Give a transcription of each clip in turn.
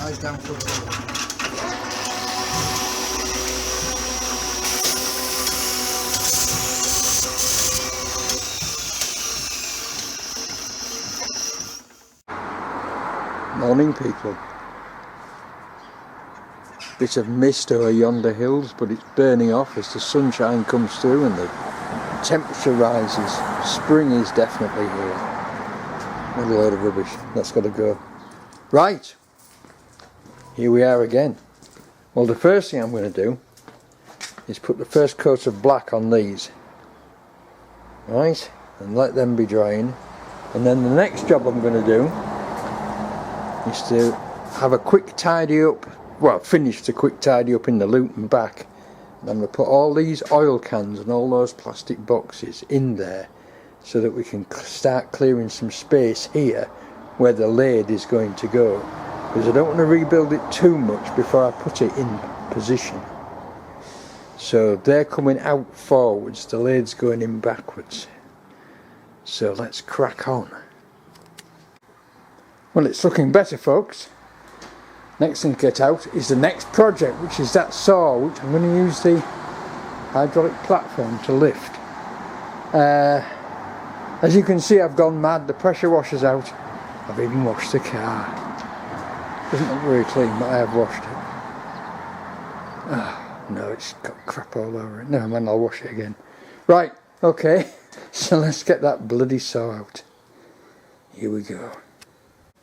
Eyes down for the morning, people. Bit of mist over yonder hills, but it's burning off as the sunshine comes through and the temperature rises. Spring is definitely here. What a load of rubbish. That's got to go. Right, here we are again. Well, the first thing I'm going to do is put the first coat of black on these. Right, and let them be drying. And then the next job I'm going to do is to have a quick tidy up, well, finish the quick tidy up in the loop and back. And I'm going to put all these oil cans and all those plastic boxes in there so that we can start clearing some space here where the lathe is going to go, because I don't want to rebuild it too much before I put it in position. So they're coming out forwards, the lathe's going in backwards. So let's crack on. Well, it's looking better, folks. Next thing to get out is the next project, which is that saw, which I'm going to use the hydraulic platform to lift. As you can see, I've gone mad. The pressure washer's out. I've even washed the car. Doesn't look very clean, but I have washed it. Oh, no, it's got crap all over it. Never mind, I'll wash it again. Right, okay, so let's get that bloody saw out. Here we go.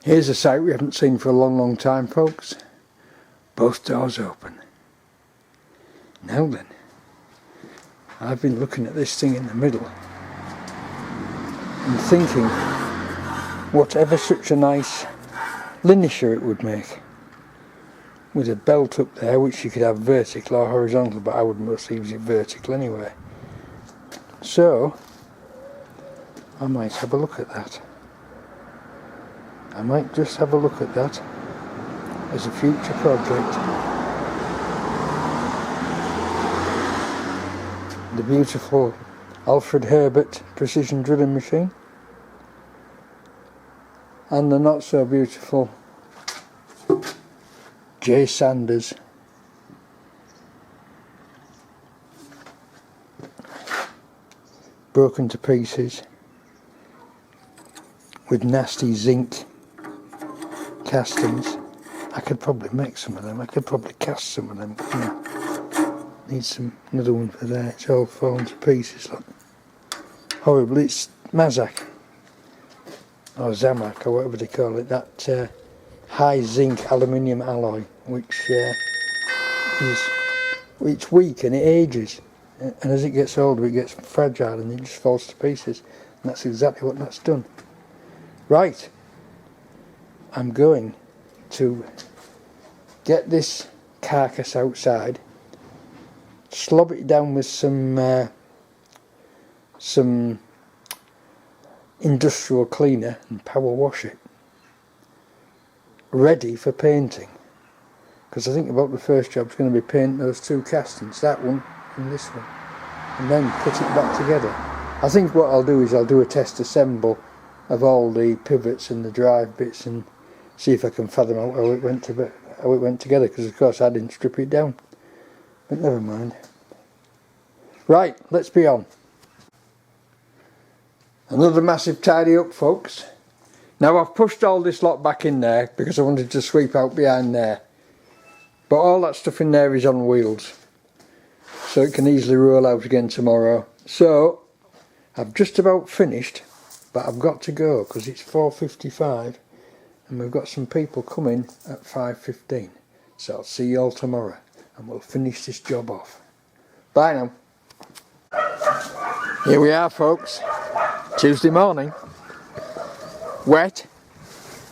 Here's a sight we haven't seen for a long time, folks. Both doors open. Now then, I've been looking at this thing in the middle and thinking whatever such a nice linisher it would make, with a belt up there which you could have vertical or horizontal, but I would mostly use it vertical anyway. So I might have a look at that. I might just have a look at that as a future project. The beautiful Alfred Herbert precision drilling machine, and the not so beautiful J. Sanders broken to pieces with nasty zinc castings. I could probably make some of them. I could probably cast some of them. Need another one for there. It's all fallen to pieces. Look. Horrible. It's Mazak or Zamak or whatever they call it. That high zinc aluminium alloy, which it's weak and it ages. And as it gets older, it gets fragile and it just falls to pieces. And that's exactly what that's done. Right. I'm going to get this carcass outside, slob it down with some industrial cleaner and power wash it, ready for painting. Because I think about the first job is going to be painting those two castings, that one and this one, and then put it back together. I think what I'll do is I'll do a test assemble of all the pivots and the drive bits and see if I can fathom out how it went together, because of course I didn't strip it down, but never mind. Right, let's be on. Another massive tidy up, folks. Now I've pushed all this lot back in there because I wanted to sweep out behind there, but all that stuff in there is on wheels, so it can easily roll out again tomorrow. So I've just about finished, but I've got to go because it's 4:55 and we've got some people coming at 5:15. So I'll see you all tomorrow and we'll finish this job off. Bye now. Here we are, folks. Tuesday morning. Wet,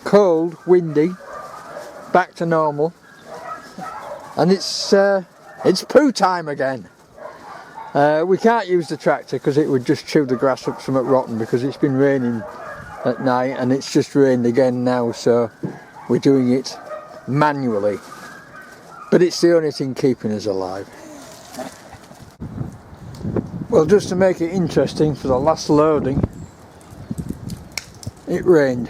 cold, windy, back to normal, and it's poo time again. We can't use the tractor because it would just chew the grass up somewhat rotten, because it's been raining at night and it's just rained again now, so we're doing it manually. But it's the only thing keeping us alive. Well, just to make it interesting, for the last loading it rained,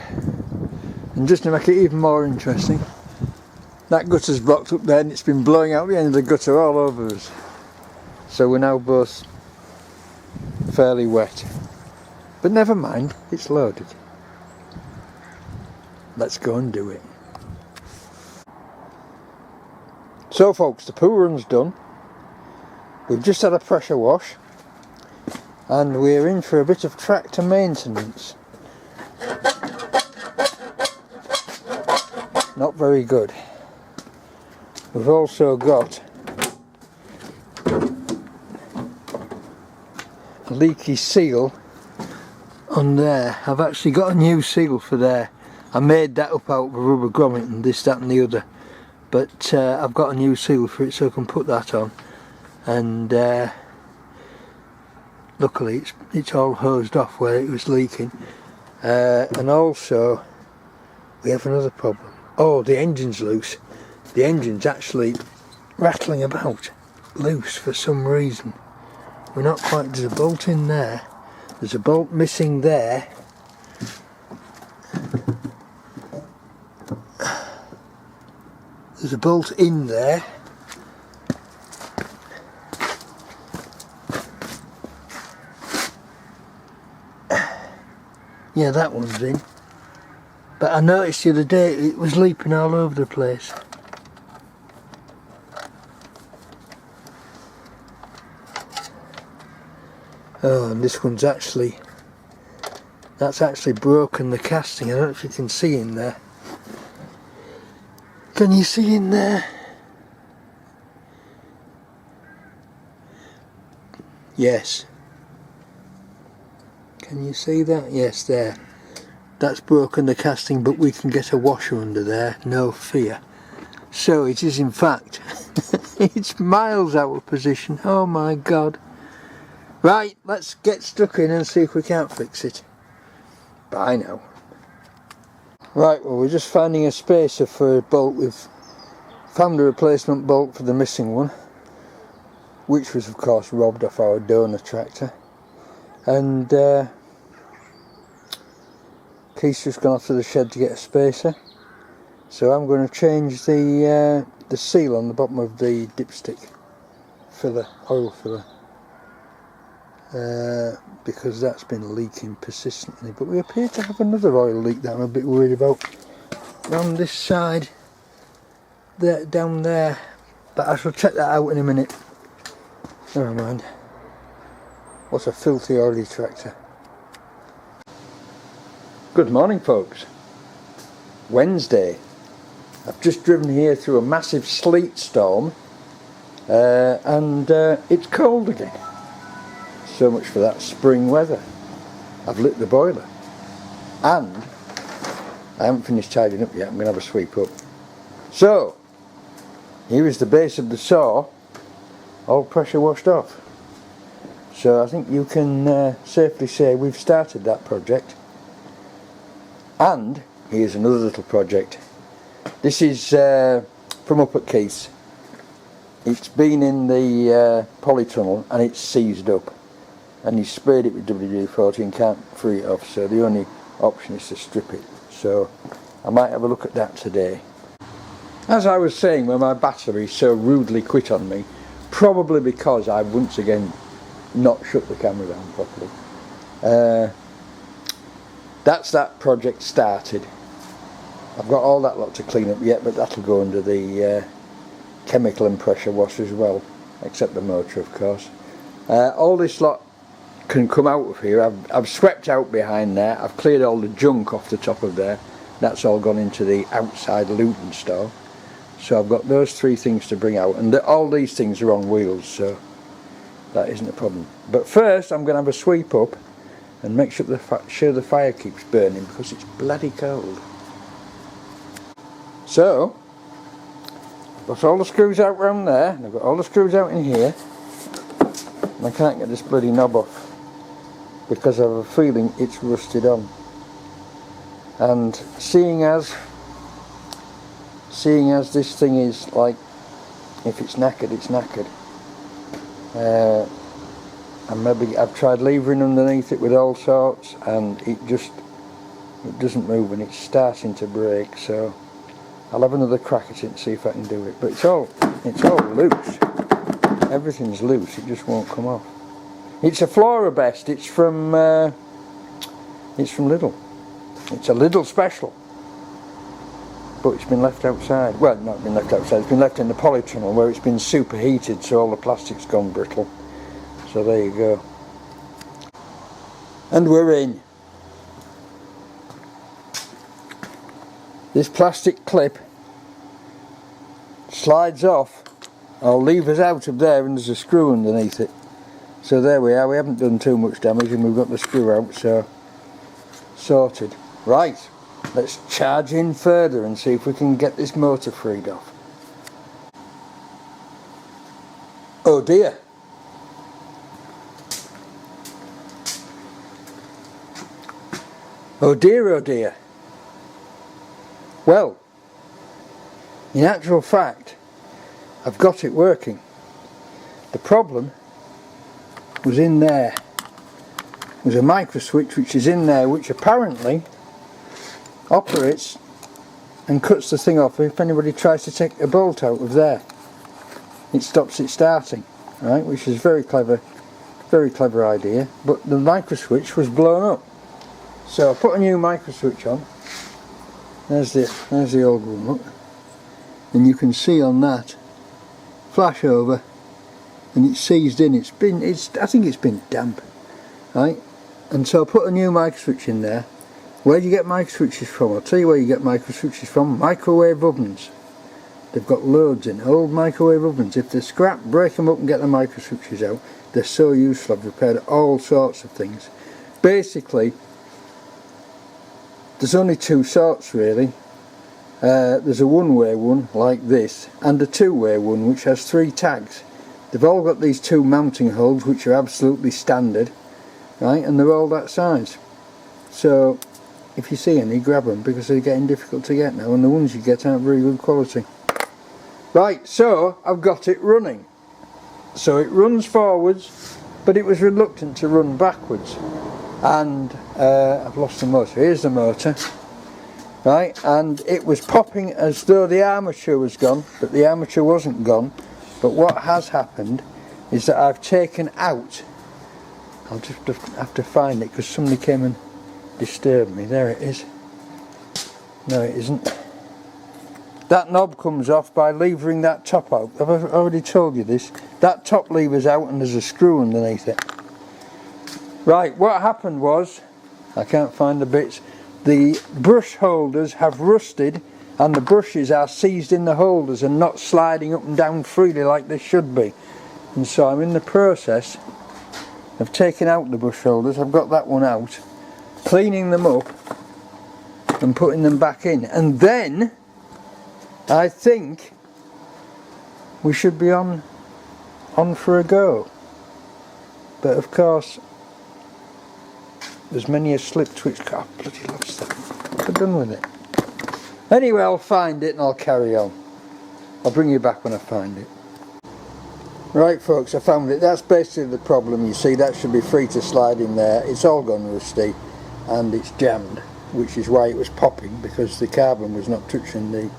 and just to make it even more interesting, That gutter's blocked up there and it's been blowing out the end of the gutter all over us. So we're now both fairly wet. But never mind, it's loaded. Let's go and do it. So folks, the poo run's done. We've just had a pressure wash and we're in for a bit of tractor maintenance. Not very good. We've also got a leaky seal on there. I've actually got a new seal for there. I made that up out of a rubber grommet and this, that and the other. But I've got a new seal for it so I can put that on. And luckily it's all hosed off where it was leaking. And also we have another problem. Oh, the engine's loose. The engine's actually rattling about loose for some reason. We're not quite, there's a bolt in there. There's a bolt missing there. There's a bolt in there. Yeah, that one's in. But I noticed the other day it was leaping all over the place. Oh, and this one's actually, that's actually broken the casting. I don't know if you can see in there. Can you see in there? Yes. Can you see that? Yes, there. That's broken the casting, but we can get a washer under there, no fear. So it is in fact, it's miles out of position. Oh my God. Right, let's get stuck in and see if we can't fix it. Bye now. Right, well we're just finding a spacer for a bolt. We've found a replacement bolt for the missing one, which was of course robbed off our donor tractor. And Keith's just gone off to the shed to get a spacer. So I'm going to change the seal on the bottom of the dipstick filler, oil filler. Because that's been leaking persistently, but we appear to have another oil leak that I'm a bit worried about on this side, there, down there, but I shall check that out in a minute. Never mind. What a filthy oily tractor. Good morning folks. Wednesday. I've just driven here through a massive sleet storm and it's cold again. So much for that spring weather. I've lit the boiler and I haven't finished tidying up yet. I'm going to have a sweep up. So here is the base of the saw, all pressure washed off. So I think you can safely say we've started that project. And here's another little project. This is from up at Keith's. It's been in the polytunnel and it's seized up. And he sprayed it with WD-40 and can't free it off, so the only option is to strip it. So I might have a look at that today. As I was saying, when my battery so rudely quit on me, probably because I've once again not shut the camera down properly. That's that project started. I've got all that lot to clean up yet, but that'll go under the chemical and pressure wash as well, except the motor of course. All this lot can come out of here. I've swept out behind there, I've cleared all the junk off the top of there. That's all gone into the outside Luton store. So I've got those three things to bring out, and all these things are on wheels, so that isn't a problem. But first I'm going to have a sweep up and make sure the fire keeps burning because it's bloody cold. So I've got all the screws out round there, and I've got all the screws out in here, and I can't get this bloody knob off because I have a feeling it's rusted on. And seeing as this thing is like, if it's knackered, it's knackered. And maybe I've tried levering underneath it with all sorts, and it doesn't move and it's starting to break. So I'll have another crack at it and see if I can do it. But it's all loose. Everything's loose. It just won't come off. It's a Florabest. It's from Lidl. It's a Lidl special. But it's been left outside. Well, not been left outside. It's been left in the polytunnel where it's been superheated, so all the plastic's gone brittle. So there you go. And we're in. This plastic clip slides off. I'll leave us out of there, and there's a screw underneath it. So there we are. We haven't done too much damage, and we've got the screw out, so sorted. Right, let's charge in further and see if we can get this motor freed off. Oh dear. Oh dear, oh dear. Well, in actual fact, I've got it working. The problem was in there. There's a micro switch which is in there, which apparently operates and cuts the thing off if anybody tries to take a bolt out of there. It stops it starting, right? Which is very clever idea. But the micro switch was blown up, so I put a new micro switch on. There's the old one, look, and you can see on that flash over, and it's seized in. I think it's been damp, right? And so I put a new micro switch in there. Where do you get micro switches from? I'll tell you where you get micro switches from. Microwave ovens. They've got loads in old microwave ovens. If they're scrap, break them up and get the micro switches out. They're so useful. I've repaired all sorts of things. Basically, there's only two sorts really. There's a one-way one like this, and a two-way one which has 3 tags. They've all got these 2 mounting holes which are absolutely standard, right, and they're all that size. So if you see any, grab them, because they're getting difficult to get now, and the ones you get aren't very good quality. Right, so I've got it running. So it runs forwards, but it was reluctant to run backwards. And I've lost the motor. Here's the motor, right, and it was popping as though the armature was gone, but the armature wasn't gone. But what has happened is that I've taken out, I'll just have to find it because somebody came and disturbed me. There it is. No, it isn't. That knob comes off by levering that top out. I've already told you this. That top lever's out and there's a screw underneath it. Right, what happened was, I can't find the bits, the brush holders have rusted and the brushes are seized in the holders and not sliding up and down freely like they should be. And so I'm in the process of taking out the brush holders. I've got that one out, cleaning them up and putting them back in, and then I think we should be on for a go. But of course there's many a slip twitch. God, bloody lost that. What have I done with it? Anyway, I'll find it and I'll carry on. I'll bring you back when I find it. Right folks, I found it. That's basically the problem. You see, that should be free to slide in there. It's all gone rusty and it's jammed, which is why it was popping, because the carbon was not touching the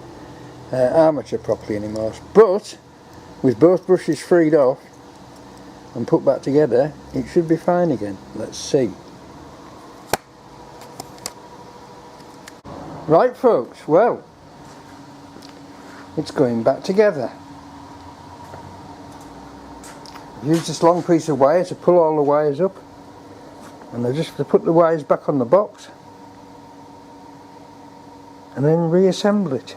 armature properly anymore. But with both brushes freed off and put back together, it should be fine again. Let's see. Right folks, well, it's going back together. I've used this long piece of wire to pull all the wires up, and I just have to put the wires back on the box and then reassemble it.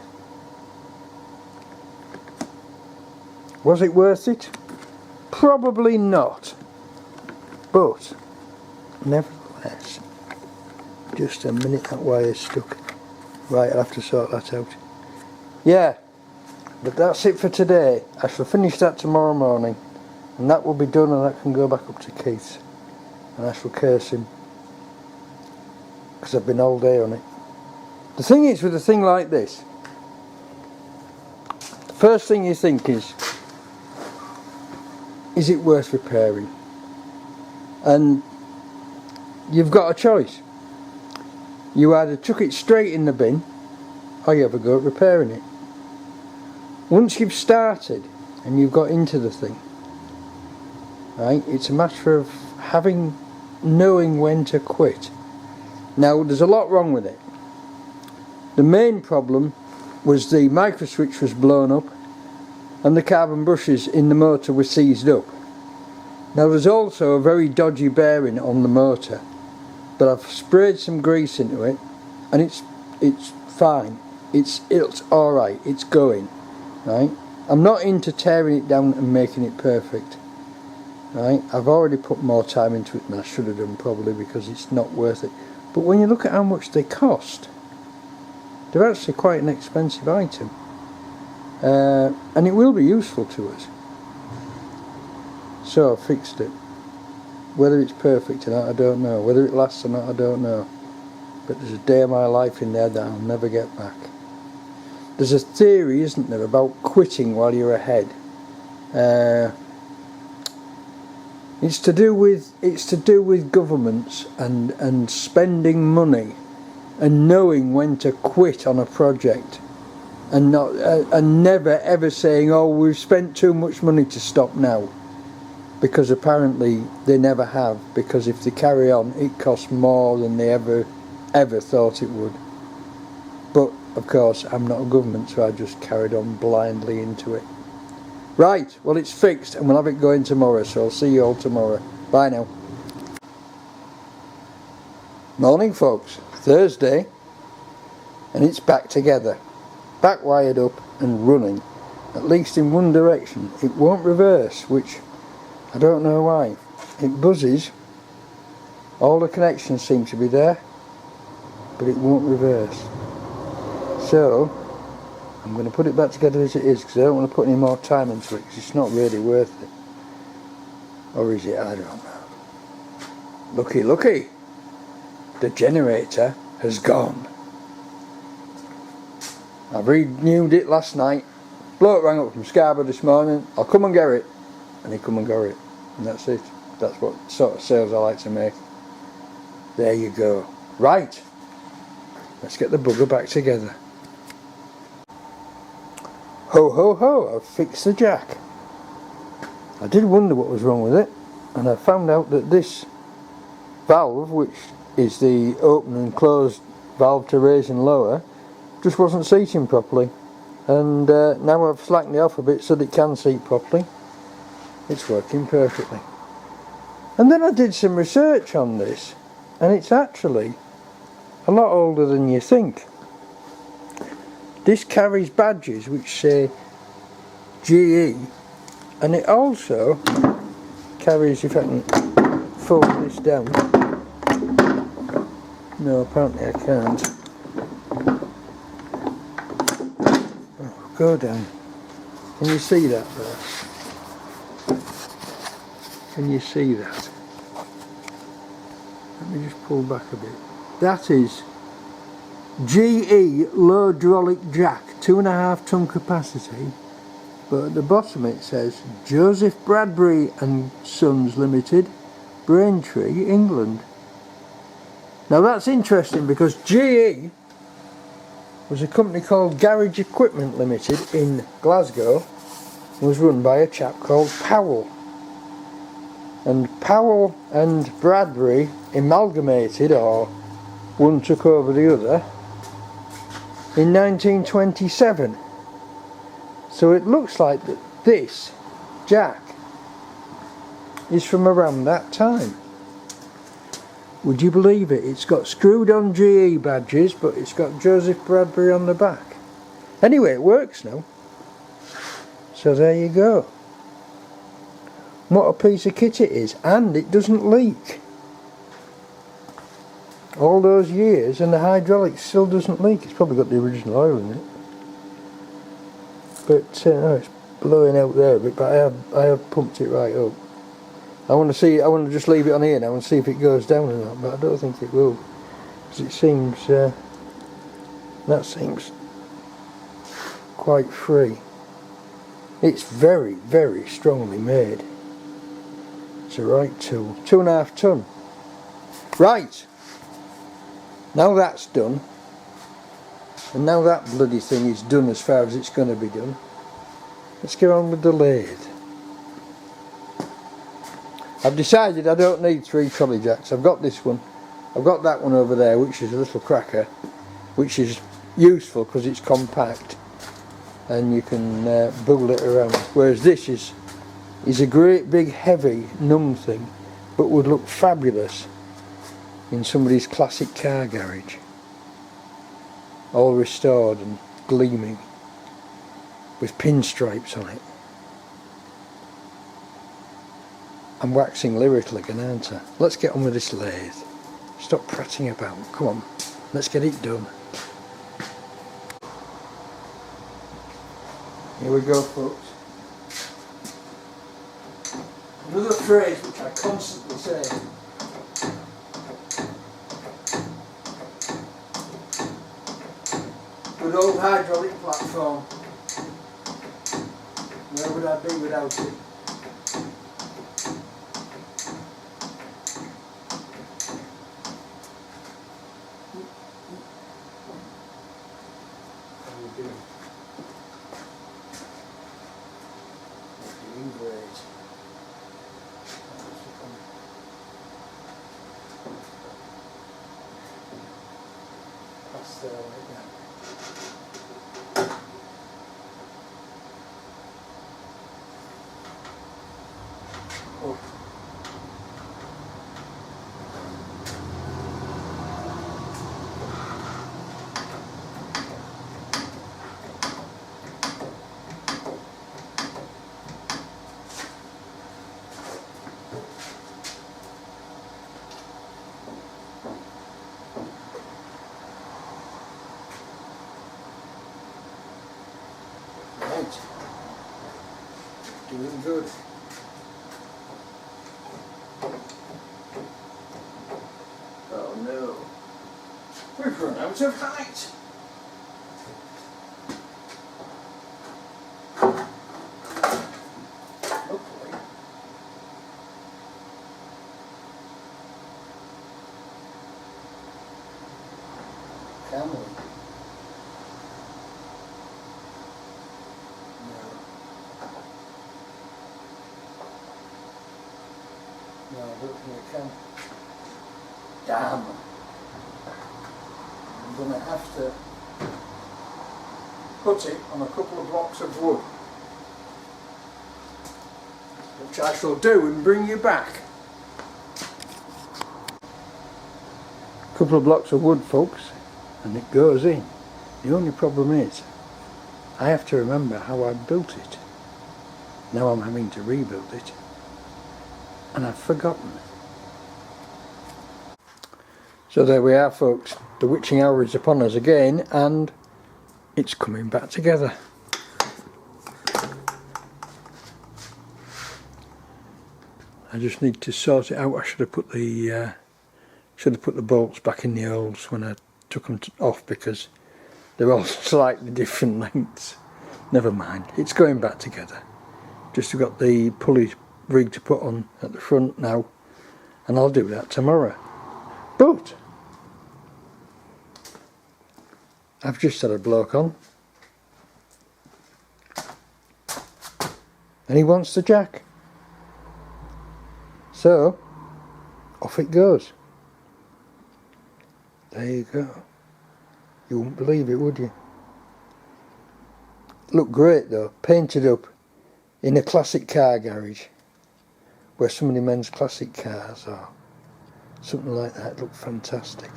Was it worth it? Probably not, but nevertheless. Just a minute, that wire's stuck. Right, I'll have to sort that out. Yeah, but that's it for today. I shall finish that tomorrow morning, and that will be done, and that can go back up to Keith's, and I shall curse him because I've been all day on it. The thing is, with a thing like this, the first thing you think is it worth repairing? And you've got a choice. You either chuck it straight in the bin or you have a go at repairing it. Once you've started and you've got into the thing, right, it's a matter of knowing when to quit. Now there's a lot wrong with it. The main problem was the microswitch was blown up and the carbon brushes in the motor were seized up. Now there's also a very dodgy bearing on the motor, but I've sprayed some grease into it and it's fine. It's alright, it's going, right? I'm not into tearing it down and making it perfect, right? I've already put more time into it than I should have done, probably, because it's not worth it. But when you look at how much they cost, they're actually quite an expensive item, and it will be useful to us. So I've fixed it. Whether it's perfect or not, I don't know. Whether it lasts or not, I don't know. But there's a day of my life in there that I'll never get back. There's a theory, isn't there, about quitting while you're ahead. It's to do with governments and spending money and knowing when to quit on a project, and not and never ever saying, oh, we've spent too much money to stop now, because apparently they never have, because if they carry on it costs more than they ever thought it would. But of course I'm not a government, so I just carried on blindly into it. Right, well, it's fixed and we'll have it going tomorrow, so I'll see you all tomorrow. Bye now. Morning folks, Thursday, and it's back together, back wired up and running, at least in one direction. It won't reverse, which I don't know why. It buzzes, all the connections seem to be there, but it won't reverse. So I'm going to put it back together as it is, because I don't want to put any more time into it, because it's not really worth it. Or is it? I don't know. Looky, looky! The generator has gone. I've renewed it last night. Bloke rang up from Scarborough this morning. I'll come and get it. And he come and got it. And that's it. That's what sort of sales I like to make. There you go. Right. Let's get the bugger back together. Ho ho ho, I've fixed the jack. I did wonder what was wrong with it, and I found out that this valve, which is the open and close valve to raise and lower, just wasn't seating properly. And now I've slackened it off a bit so that it can seat properly. It's working perfectly. And then I did some research on this, and it's actually a lot older than you think. This carries badges which say GE, and it also carries, if I can fold this down, no, apparently I can't. Oh, go down. Can you see that there? Can you see that? Let me just pull back a bit. That is GE low hydraulic jack, 2.5 ton capacity, but at the bottom it says Joseph Bradbury and Sons Limited, Braintree, England. Now that's interesting, because GE was a company called Garage Equipment Limited in Glasgow, was run by a chap called Powell. And Powell and Bradbury amalgamated, or one took over the other, in 1927. So it looks like that this jack is from around that time. Would you believe it? It's got screwed on GE badges, but it's got Joseph Bradbury on the back. Anyway, it works now. So there you go. What a piece of kit it is, and it doesn't leak. All those years and the hydraulics still doesn't leak. It's probably got the original oil in it. But no, it's blowing out there a bit, but I have pumped it right up. I want to just leave it on here now and see if it goes down or not, but I don't think it will, because it seems, that seems quite free. It's very, very strongly made. It's a right tool. 2.5 ton. Right, now that's done, And now that bloody thing is done as far as it's going to be done, let's get on with the lathe. I've decided I don't need 3 trolley jacks. I've got this one. I've got that one over there, which is a little cracker, which is useful because it's compact and you can buggle it around. Whereas this is a great big heavy numb thing, but would look fabulous in somebody's classic car garage. All restored and gleaming with pinstripes on it. I'm waxing lyrical again, aren't I? Let's get on with this lathe. Stop prattling about. Come on, let's get it done. Here we go, folks. Another phrase which I constantly say. Good old hydraulic platform. Where would I be without it? Doing great. That's there right now. Oh. Right. Doing good. Oh no. We've run out of height. Hopefully. Can we? No, I don't think I can. Damn. I'm going to have to put it on a couple of blocks of wood, which I shall do and bring you back. A couple of blocks of wood, folks, and it goes in. The only problem is I have to remember how I built it. Now I'm having to rebuild it, and I've forgotten. So there we are, folks. The witching hour is upon us again, and it's coming back together. I just need to sort it out. I should have put the bolts back in the holes when I took them off, because they're all slightly different lengths. Never mind, it's going back together. Just got the pulley rig to put on at the front now, and I'll do that tomorrow. But I've just had a bloke on and he wants the jack, so off it goes. There you go. You wouldn't believe it, would you? Looked great though, painted up in a classic car garage where so many men's classic cars are. Something like that. Looked fantastic.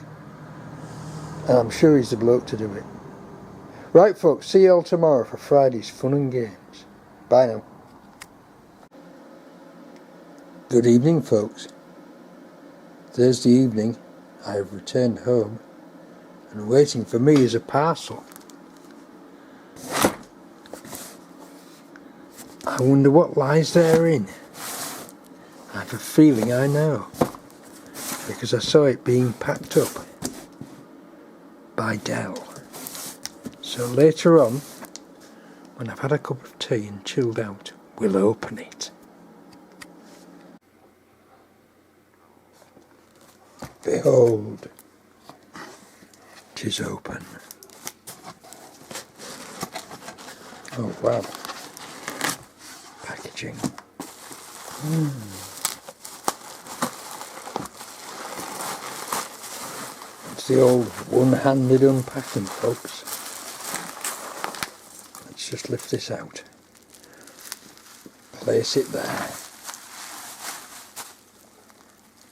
And I'm sure he's the bloke to do it. Right, folks, see you all tomorrow for Friday's fun and games. Bye now. Good evening, folks. Thursday evening, I have returned home, and waiting for me is a parcel. I wonder what lies therein. I have a feeling I know, because I saw it being packed up by Dell. So later on, when I've had a cup of tea and chilled out, we'll open it. Behold, 'tis open. Oh wow. Packaging. It's the old one-handed unpacking, folks. Let's just lift this out. Place it there.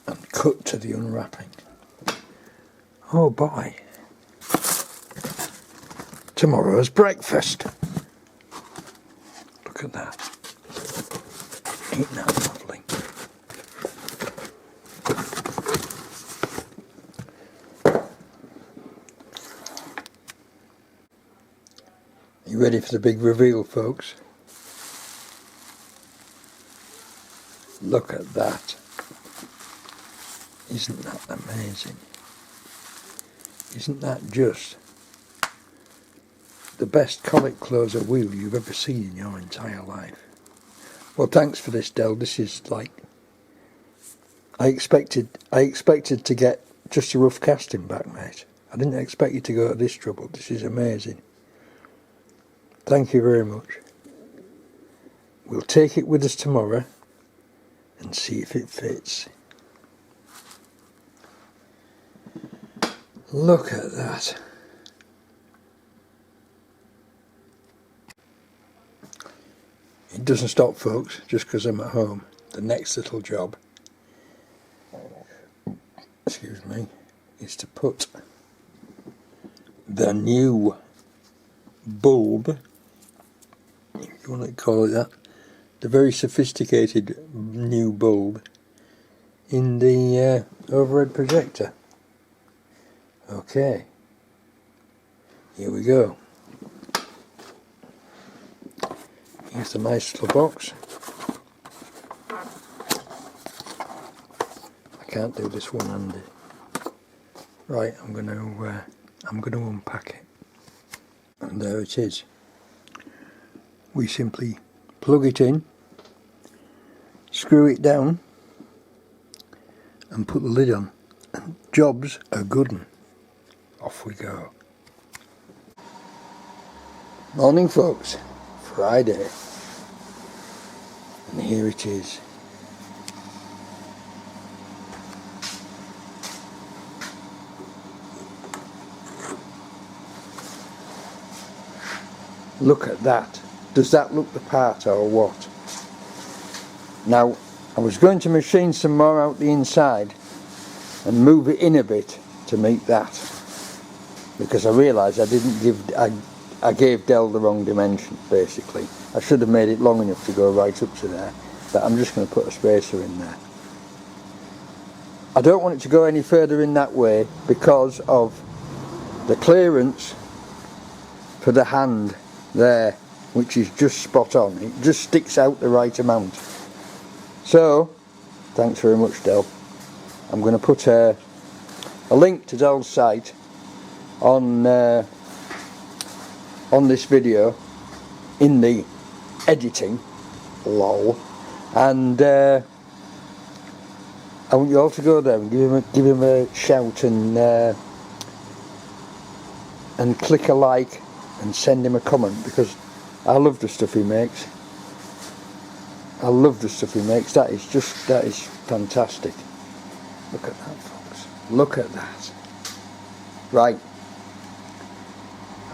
And cut to the unwrapping. Oh boy. Tomorrow's breakfast. Look at that. Ain't that lovely? You ready for the big reveal, folks? Look at that. Isn't that amazing? Isn't that just the best collet closer wheel you've ever seen in your entire life? Well, thanks for this, Del. This is like, I expected to get just a rough casting back, mate. I didn't expect you to go to this trouble. This is amazing. Thank you very much. We'll take it with us tomorrow and see if it fits. Look at that. It doesn't stop, folks, just because I'm at home. The next little job, excuse me, is to put the new bulb, if you want to call it that, the very sophisticated new bulb in the overhead projector. Okay, here we go. Here's a nice little box. I can't do this one-handed. Right, I'm going to unpack it, and there it is. We simply plug it in, screw it down, and put the lid on. And job's a good one. Off we go. Morning, folks. Friday. And here it is. Look at that. Does that look the part or what? Now, I was going to machine some more out the inside and move it in a bit to meet that, because I realised I gave Del the wrong dimension, basically. I should have made it long enough to go right up to there, but I'm just going to put a spacer in there. I don't want it to go any further in that way because of the clearance for the hand there, which is just spot on. It just sticks out the right amount. So, thanks very much, Del. I'm going to put a link to Del's site on this video in the editing, lol, and I want you all to go there and give him a shout and click a like and send him a comment, because I love the stuff he makes. I love the stuff he makes. That is fantastic. Look at that, folks. Look at that. Right.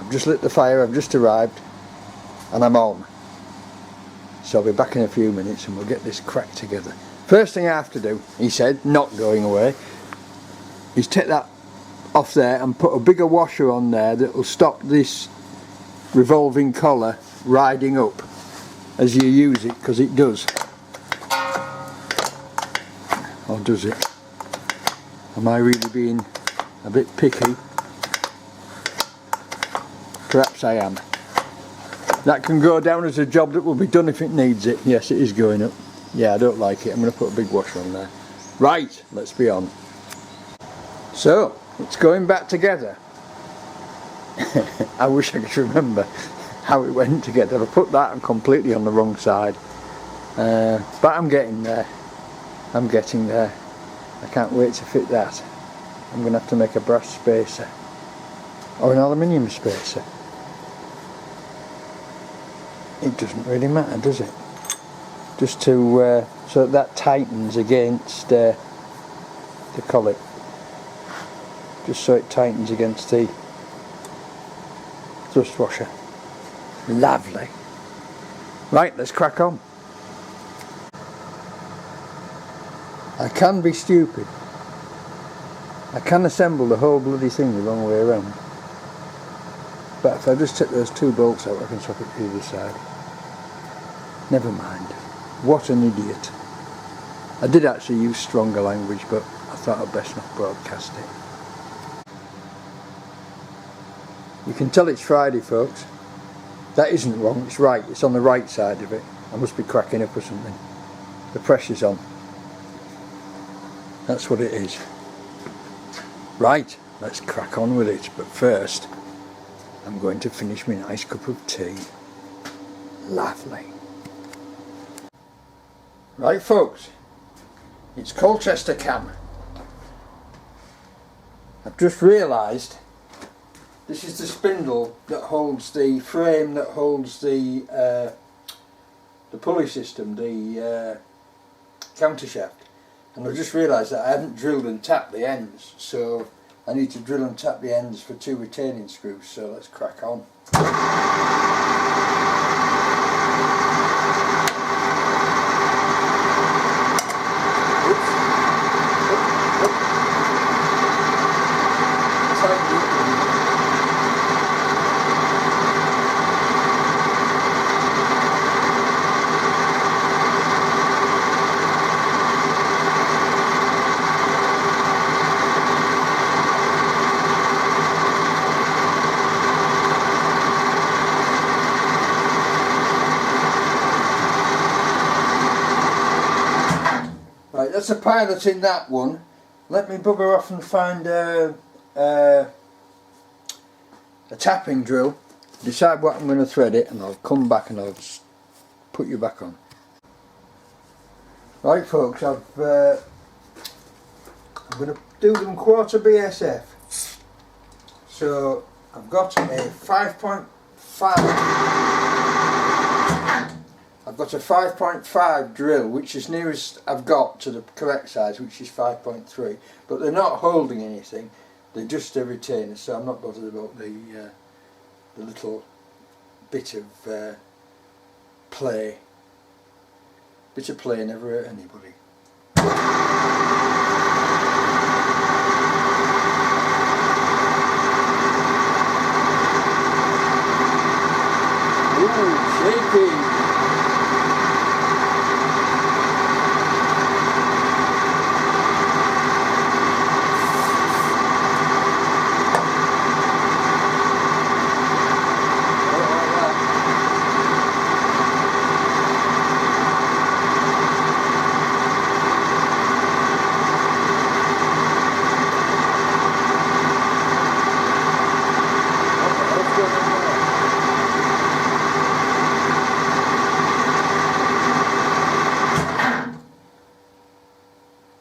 I've just lit the fire, I've just arrived, and I'm on. So I'll be back in a few minutes and we'll get this cracked together. First thing I have to do, he said, not going away, is take that off there and put a bigger washer on there that will stop this revolving collar riding up as you use it, because it does. Or does it? Am I really being a bit picky? Perhaps I am. That can go down as a job that will be done if it needs it. Yes, it is going up. Yeah, I don't like it. I'm going to put a big washer on there. Right, let's be on. So, it's going back together. I wish I could remember how it went together. I put that on completely on the wrong side. But I'm getting there. I'm getting there. I can't wait to fit that. I'm going to have to make a brass spacer. Or an aluminium spacer. it doesn't really matter, does it? Just to so that tightens against the collet, just so it tightens against the thrust washer. Lovely. Right, let's crack on. I can be stupid. I can assemble the whole bloody thing the wrong way around. But if I just take those two bolts out, I can swap it to the other side. Never mind. What an idiot. I did actually use stronger language, but I thought I'd best not broadcast it. You can tell it's Friday, folks. That isn't wrong, it's right. It's on the right side of it. I must be cracking up or something. The pressure's on. That's what it is. Right, let's crack on with it. But first, I'm going to finish my nice cup of tea. Lovely. Right, folks. It's Colchester cam. I've just realised this is the spindle that holds the frame, that holds the pulley system, the countershaft. And I've just realised that I haven't drilled and tapped the ends, so I need to drill and tap the ends for 2 retaining screws, so let's crack on. Right, that's a pilot in that one. Let me bugger off and find a tapping drill, decide what I'm going to thread it, and I'll come back and I'll just put you back on. Right, folks, I'm going to do them quarter BSF. So I've got a 5.5. I've got a 5.5 drill, which is nearest I've got to the correct size, which is 5.3. But they're not holding anything; they're just a retainer. So I'm not bothered about the little bit of play. Bit of play never hurt anybody. Ooh, shaky.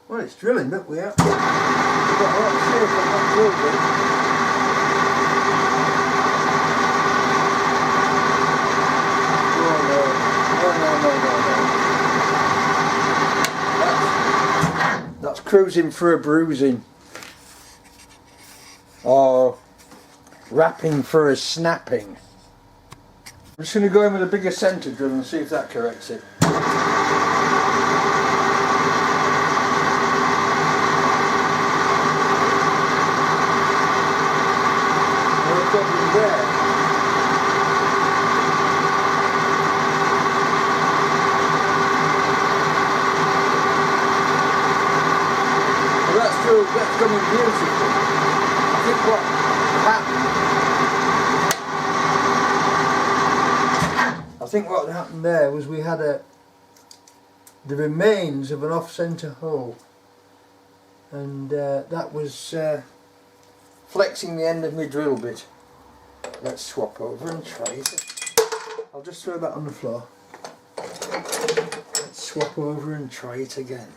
Well, it's drilling, but we are. We've got a lot of shape on that drill bit. Oh no. That's cruising for a bruising. Or wrapping for a snapping. I'm just going to go in with a bigger centre drill and see if that corrects it. Problem there. Well, that's coming beautiful. I think what happened there was we had the remains of an off-centre hole, and that was flexing the end of my drill bit. Let's swap over and try it. I'll just throw that on the floor. Let's swap over and try it again.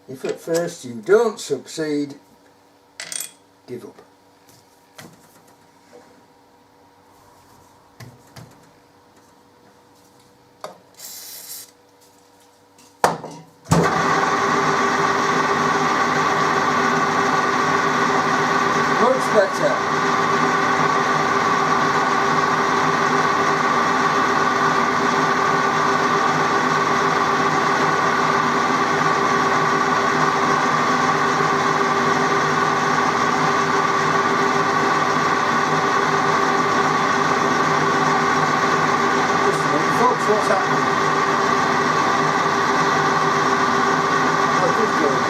If at first you don't succeed, give up. Much better. What's happening? How's this going?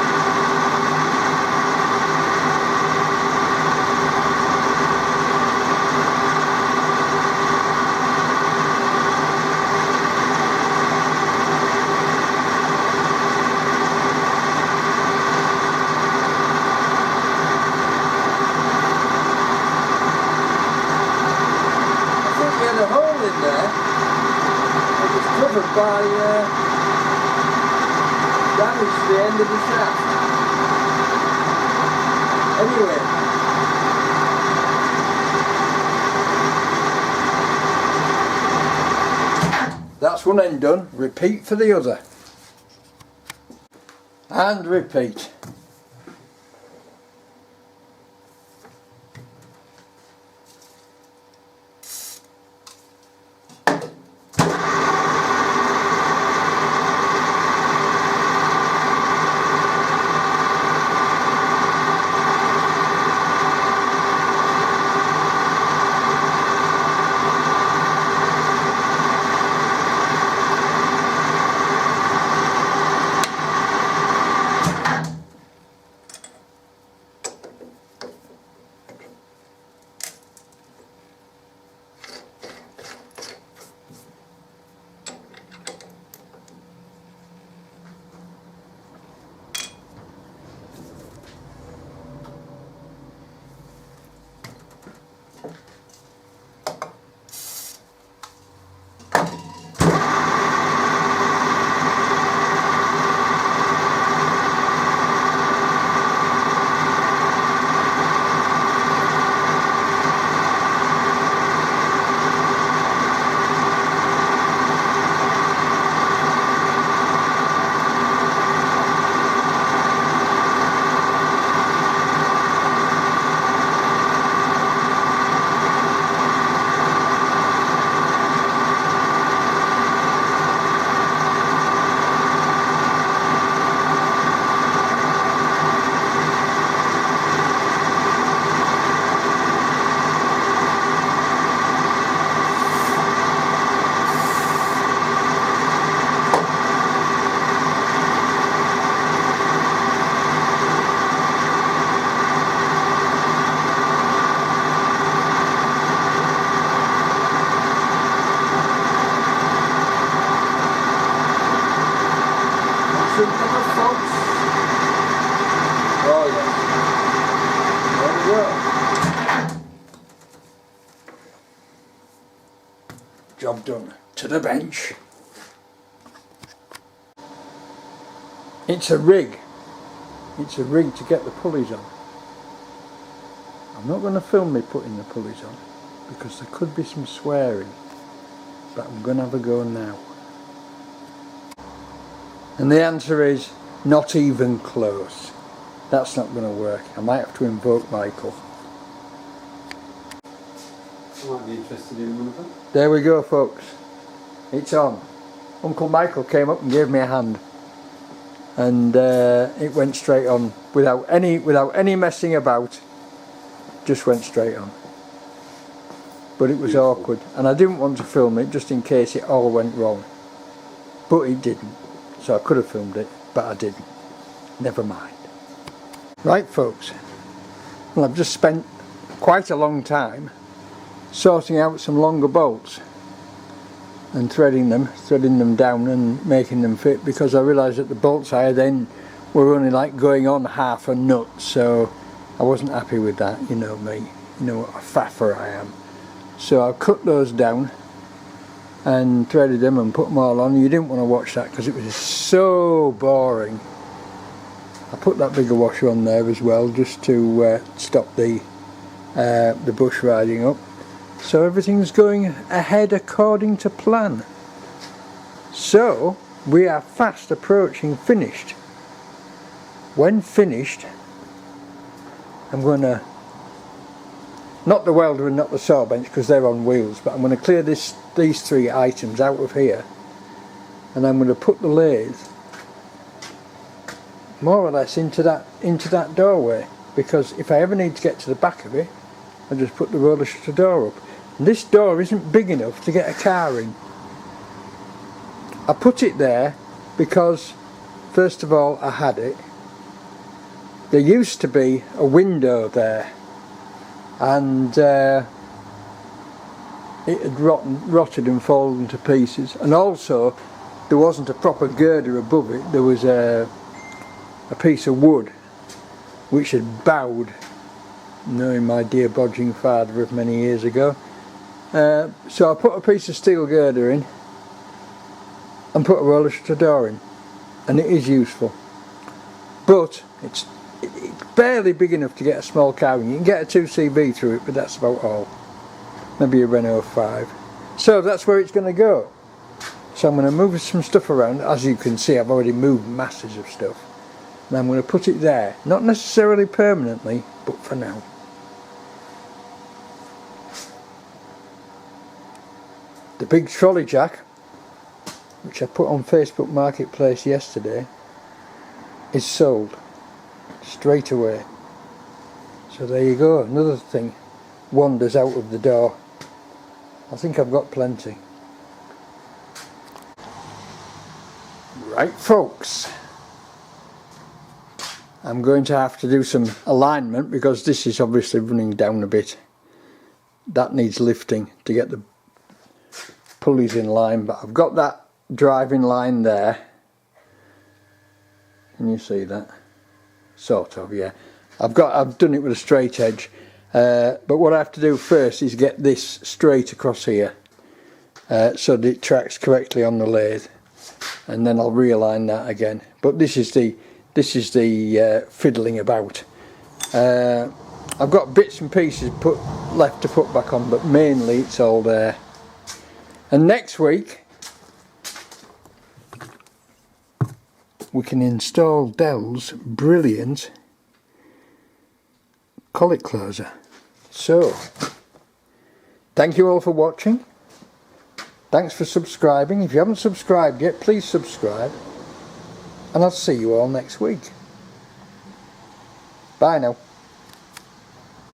I think we had a hole in there. Covered by damage to the end of the shaft. Anyway, that's one end done. Repeat for the other. And repeat. Oh yes. There we go. Job done. To the bench. It's a rig. It's a rig to get the pulleys on. I'm not going to film me putting the pulleys on because there could be some swearing, but I'm going to have a go now. And the answer is not even close. That's not going to work. I might have to invoke Michael. I might be interested in one of them. There we go, folks. It's on. Uncle Michael came up and gave me a hand, and it went straight on without any messing about. Just went straight on. But it was Beautiful. awkward, and I didn't want to film it just in case it all went wrong. But it didn't. So I could have filmed it, but I didn't. Never mind. Right, folks. Well, I've just spent quite a long time sorting out some longer bolts and threading them down and making them fit, because I realised that the bolts I had then were only like going on half a nut, so I wasn't happy with that. You know me, you know what a faffer I am. So I cut those down and threaded them and put them all on. You didn't want to watch that because it was so boring. I put that bigger washer on there as well, just to stop the bush riding up. So everything's going ahead according to plan. So we are fast approaching finished. When finished, I'm going to, not the welder and not the saw bench because they're on wheels, but I'm going to clear these 3 items out of here, and I'm going to put the lathe more or less into that doorway, because if I ever need to get to the back of it, I just put the roller shutter door up. And this door isn't big enough to get a car in. I put it there because, first of all, I had it. There used to be a window there, and it had rotted and fallen to pieces, and also there wasn't a proper girder above it. There was a piece of wood which had bowed, knowing my dear bodging father of many years ago. So I put a piece of steel girder in and put a roller shutter door in, and it is useful, but it's barely big enough to get a small car in. You can get a 2CV through it, but that's about all. Maybe a Renault 5. So that's where it's going to go. So I'm going to move some stuff around. As you can see, I've already moved masses of stuff, and I'm going to put it there, not necessarily permanently, but for now. The big trolley jack, which I put on Facebook Marketplace yesterday, is sold straight away. So there you go, another thing wanders out of the door. I think I've got plenty. Right folks, I'm going to have to do some alignment because this is obviously running down a bit. That needs lifting to get the pulleys in line, but I've got that driving line there. Can you see that? Sort of, yeah. I've done it with a straight edge, but what I have to do first is get this straight across here, so that it tracks correctly on the lathe, and then I'll realign that again. But this is the fiddling about. I've got bits and pieces left to put back on, but mainly it's all there. And next week we can install Dell's brilliant collet closer. So, thank you all for watching. Thanks for subscribing. If you haven't subscribed yet, please subscribe. And I'll see you all next week. Bye now.